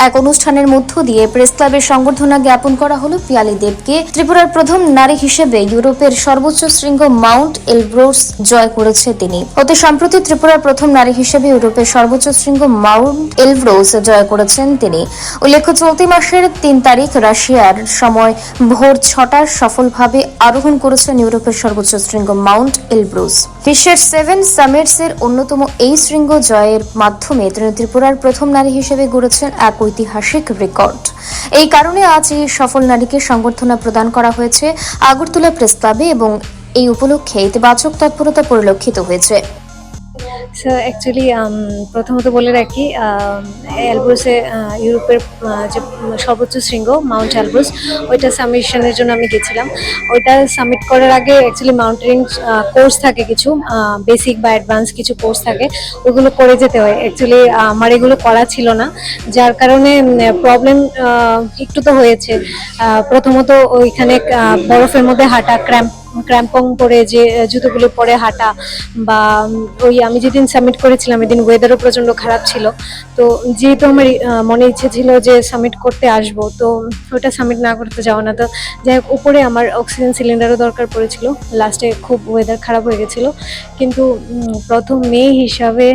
এক অনুষ্ঠানের মধ্য দিয়ে প্রেস ক্লাবের সংবর্ধনা জ্ঞাপন করা হলো পিয়ালি দেবকে। ত্রিপুরার প্রথম নারী হিসেবে ইউরোপের সর্বোচ্চ শৃঙ্গ মাউন্ট এলব্রুস জয় করেছে তিনি। অতি সম্প্রতি ত্রিপুরার প্রথম নারী হিসেবে ইউরোপের সর্বোচ্চ শৃঙ্গ মাউন্ট এলব্রুস জয় করেছেন তিনি। উল্লেখ্য, চলতি মাসের ৩ তারিখ রাশিয়ার সময় ভোর ৬টার সফলভাবে আরোহণ করেছেন ইউরোপের সর্বোচ্চ শৃঙ্গ মাউন্ট এলব্রুস। বিশ্বের 7 সামিটসের অন্যতম এই শৃঙ্গ জয়ের মাধ্যমে তিনি ত্রিপুরার প্রথম নারী হিসেবে গড়েছেন এক ঐতিহাসিক রেকর্ড। এই কারণে আজ এই সফল নারীকে সংবর্ধনা প্রদান করা হয়েছে আগরতলা প্রেস ক্লাবে এবং এই উপলক্ষে ইতিবাচক তৎপরতা পরিলক্ষিত হয়েছে। অ্যাকচুয়ালি প্রথমত বলে রাখি, এলব্রুসে ইউরোপের যে সর্বোচ্চ শৃঙ্গ মাউন্ট এলব্রুস, ওইটা সাবমিশনের জন্য আমি গেছিলাম। ওইটা সাবমিট করার আগে অ্যাকচুয়ালি মাউন্টেনিং কোর্স থাকে, কিছু বেসিক বা অ্যাডভান্স কিছু কোর্স থাকে, ওগুলো করে যেতে হয়। অ্যাকচুয়ালি আমার এগুলো করা ছিল না, যার কারণে প্রবলেম একটু তো হয়েছে। প্রথমত ওইখানে বরফের মধ্যে হাঁটা, ক্র্যাম্পং পরে যে জুতোগুলো পরে হাঁটা, বা ওই আমি যেদিন সাবমিট করেছিলাম এদিন ওয়েদারও প্রচণ্ড খারাপ ছিল। তো যেহেতু আমার মনে ইচ্ছে ছিল যে সাবমিট করতে আসবো, তো ওটা সাবমিট না করতে যাওয়া না। তো যাই হোক, উপরে আমার অক্সিজেন সিলিন্ডারও দরকার পড়েছিল। লাস্টে খুব ওয়েদার খারাপ হয়ে গেছিলো, কিন্তু প্রথম মেয়ে হিসাবে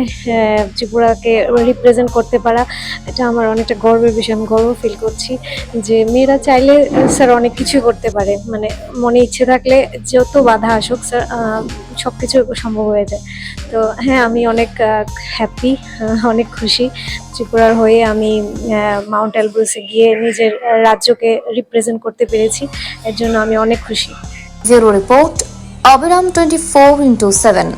ত্রিপুরাকে রিপ্রেজেন্ট করতে পারা, এটা আমার অনেকটা গর্বের বিষয়। আমি গর্ব ফিল করছি যে মেয়েরা চাইলে স্যার অনেক কিছু করতে পারে, মানে মনে ইচ্ছে থাকলে যত বাধা আসুক স্যার সব কিছু সম্ভব হয়ে যায়। তো হ্যাঁ, আমি অনেক হ্যাপি, অনেক খুশি। ত্রিপুরার হয়ে আমি মাউন্ট এলব্রুসে গিয়ে নিজের রাজ্যকে রিপ্রেজেন্ট করতে পেরেছি, এর জন্য আমি অনেক খুশি। ব্যুরো রিপোর্ট, অবিরাম 24x7।